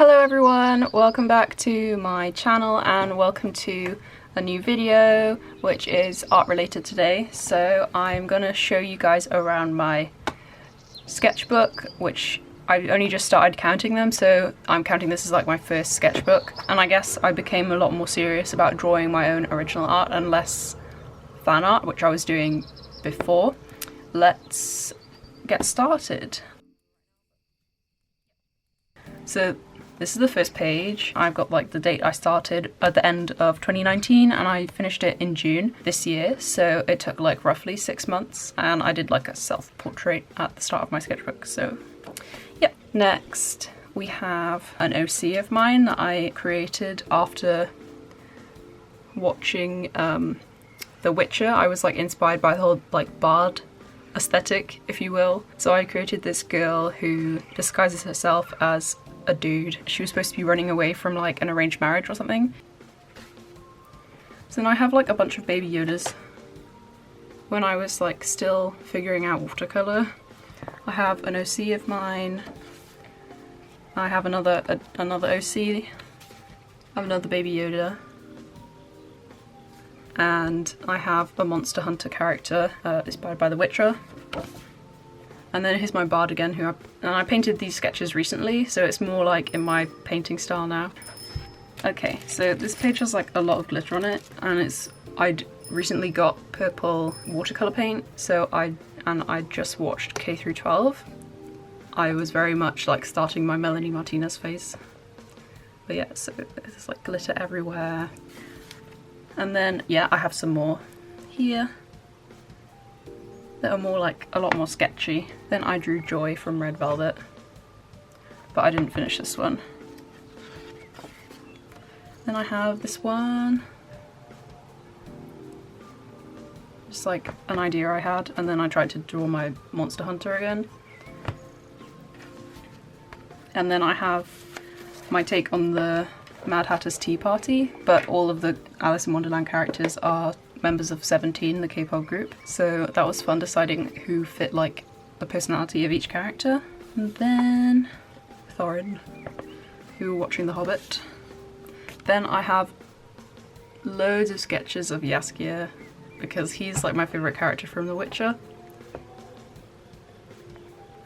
Hello everyone, welcome back to my channel and welcome to a new video which is art related today. So I'm gonna show you guys around my sketchbook, which I only just started counting them, so I'm counting this as like my first sketchbook, and I guess I became a lot more serious about drawing my own original art and less fan art, which I was doing before. Let's get started. So this is the first page. I've got like the date I started at the end of 2019 and I finished it in June this year, so it took like roughly 6 months, and I did like a self-portrait at the start of my sketchbook, so yep. Next we have an OC of mine that I created after watching The Witcher. I was like inspired by the whole like bard aesthetic, if you will, so I created this girl who disguises herself as a dude. She was supposed to be running away from like an arranged marriage or something. So then I have like a bunch of baby Yodas. When I was like still figuring out watercolor, I have an OC of mine. I have another OC. I have another baby Yoda. And I have a Monster Hunter character inspired by The Witcher. And then here's my bard again, and I painted these sketches recently, so it's more like in my painting style now. Okay, so this page has like a lot of glitter on it, and I'd recently got purple watercolor paint, so I just watched K through 12. I was very much like starting my Melanie Martinez phase. But yeah, so there's like glitter everywhere. And then, yeah, I have some more here that are more like a lot more sketchy. Then I drew Joy from Red Velvet, but I didn't finish this one. Then I have this one, just like an idea I had, and then I tried to draw my Monster Hunter again. And then I have my take on the Mad Hatter's Tea Party, but all of the Alice in Wonderland characters are members of 17, the K-pop group, so that was fun deciding who fit like the personality of each character. And then Thorin, who were watching The Hobbit. Then I have loads of sketches of Jaskier, because he's like my favourite character from The Witcher.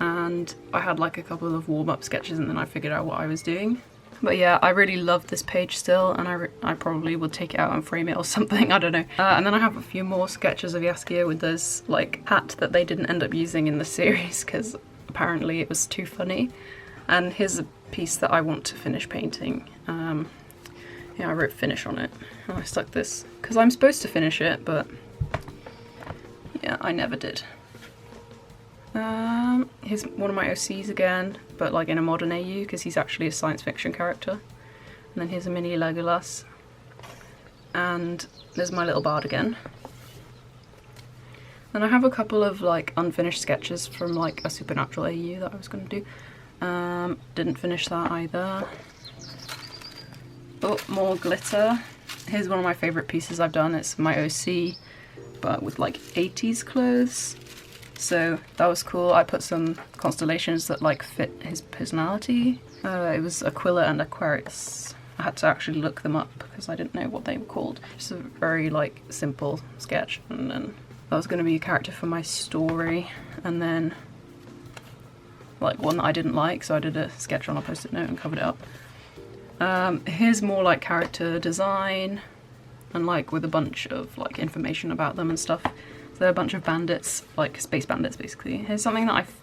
And I had like a couple of warm-up sketches and then I figured out what I was doing. But yeah, I really love this page still, and I probably would take it out and frame it or something, I don't know. And then I have a few more sketches of Jaskier with this like hat that they didn't end up using in the series because apparently it was too funny. And here's a piece that I want to finish painting. Yeah, I wrote finish on it. And I stuck this because I'm supposed to finish it, but yeah, I never did. Here's one of my OCs again, but like in a modern AU because he's actually a science fiction character. And then here's a mini Legolas. And there's my little bard again. Then I have a couple of like unfinished sketches from like a supernatural AU that I was going to do. Didn't finish that either. Oh, more glitter. Here's one of my favourite pieces I've done. It's my OC, but with like 80s clothes. So that was cool. I put some constellations that like fit his personality. It was Aquila and Aquarius. I had to actually look them up because I didn't know what they were called. Just a very like simple sketch, and then that was going to be a character for my story, and then like one that I didn't like, so I did a sketch on a post-it note and covered it up. Here's more like character design and like with a bunch of like information about them and stuff. So they're a bunch of bandits, like space bandits basically. Here's something that I've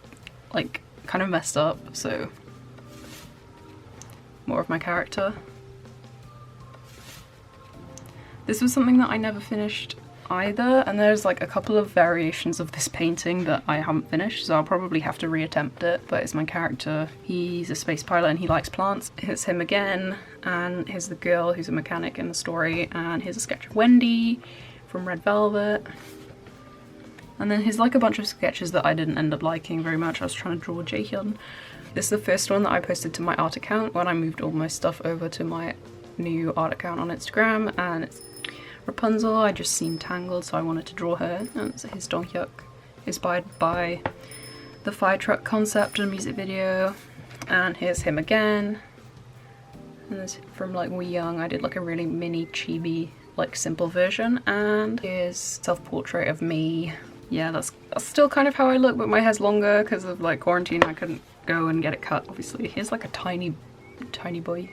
like kind of messed up, so more of my character. This was something that I never finished either, and there's like a couple of variations of this painting that I haven't finished, so I'll probably have to reattempt it, but it's my character. He's a space pilot and he likes plants. Here's him again, and here's the girl who's a mechanic in the story, and here's a sketch of Wendy from Red Velvet. And then here's like a bunch of sketches that I didn't end up liking very much. I was trying to draw Jaskier. This is the first one that I posted to my art account when I moved all my stuff over to my new art account on Instagram, and it's Rapunzel. I just seen Tangled, so I wanted to draw her. And it's his Don Hyuk, inspired by the fire truck concept and music video. And here's him again. And this from like We Young. I did like a really mini chibi like simple version, and here's self-portrait of me. Yeah, that's still kind of how I look, but my hair's longer because of like quarantine. I couldn't go and get it cut, obviously. Here's like a tiny boy,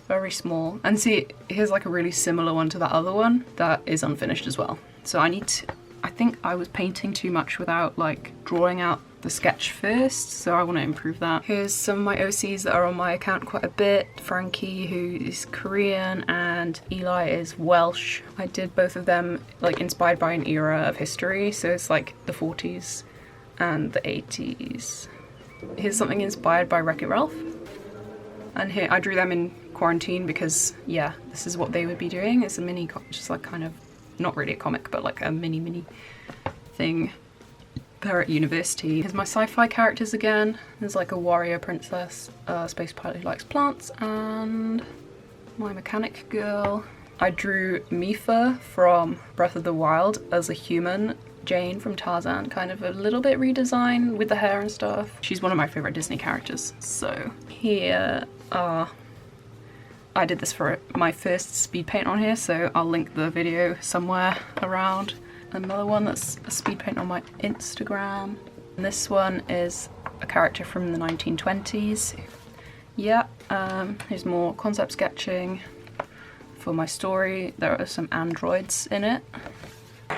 very small. And see, here's like a really similar one to that other one that is unfinished as well. So I think I was painting too much without like drawing out the sketch first, so I want to improve that. Here's some of my OCs that are on my account quite a bit. Frankie, who is Korean, and Eli is Welsh. I did both of them like inspired by an era of history, so it's like the 40s and the 80s. Here's something inspired by Wreck-It Ralph. And here I drew them in quarantine because, yeah, this is what they would be doing. It's a mini, just like kind of, not really a comic, but like a mini thing. They're at university. Here's my sci-fi characters again. There's like a warrior princess, a space pilot who likes plants, and my mechanic girl. I drew Mifa from Breath of the Wild as a human, Jane from Tarzan, kind of a little bit redesigned with the hair and stuff. She's one of my favorite Disney characters. So here are, I did this for my first speed paint on here, so I'll link the video somewhere around. Another one that's a speed paint on my Instagram. And this one is a character from the 1920s. Yeah, here's more concept sketching for my story. There are some androids in it.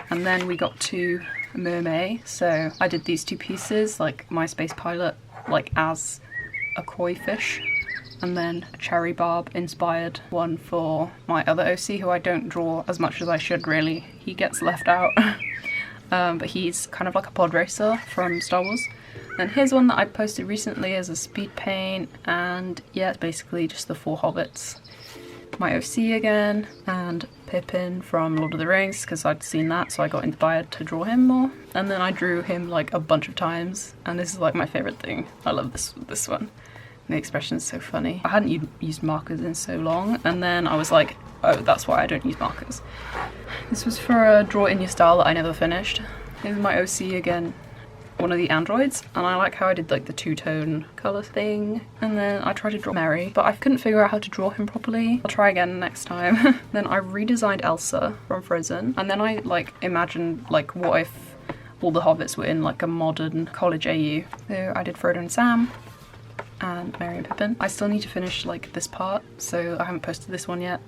And then we got to Mermaid. So I did these two pieces, like my space pilot, like as a koi fish. And then a cherry barb inspired one for my other OC, who I don't draw as much as I should really. He gets left out. But he's kind of like a pod racer from Star Wars. And here's one that I posted recently as a speed paint, and yeah, it's basically just the Four Hobbits. My OC again, and Pippin from Lord of the Rings, because I'd seen that, so I got inspired to draw him more. And then I drew him like a bunch of times, and this is like my favourite thing. I love this one. The expression's so funny. I hadn't used markers in so long, and then I was like, oh, that's why I don't use markers. This was for a draw in your style that I never finished. Here's my OC again, one of the androids, and I like how I did like the two-tone colour thing. And then I tried to draw Mary, but I couldn't figure out how to draw him properly. I'll try again next time. Then I redesigned Elsa from Frozen, and then I like imagined like what if all the hobbits were in like a modern college AU. So I did Frodo and Sam, and Merry and Pippin. I still need to finish like this part, so I haven't posted this one yet.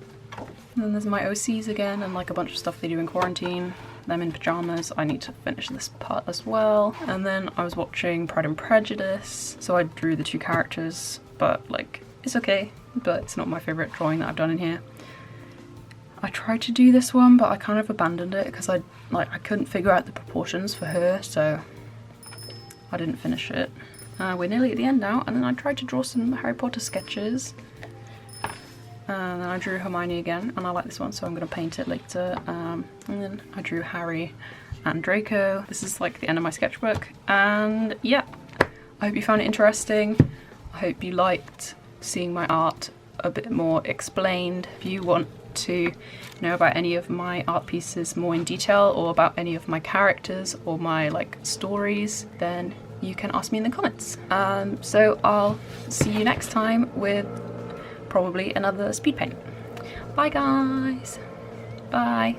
And then there's my OCs again, and like a bunch of stuff they do in quarantine. Them in pajamas. I need to finish this part as well. And then I was watching Pride and Prejudice, so I drew the two characters, but like it's okay, but it's not my favorite drawing that I've done in here. I tried to do this one, but I kind of abandoned it because I couldn't figure out the proportions for her, so I didn't finish it. We're nearly at the end now, and then I tried to draw some Harry Potter sketches. And then I drew Hermione again, and I like this one, so I'm going to paint it later. And then I drew Harry and Draco. This is like the end of my sketchbook, and yeah, I hope you found it interesting. I hope you liked seeing my art a bit more explained. If you want to know about any of my art pieces more in detail, or about any of my characters or my like stories, then you can ask me in the comments. So I'll see you next time with probably another speed paint. Bye guys. Bye.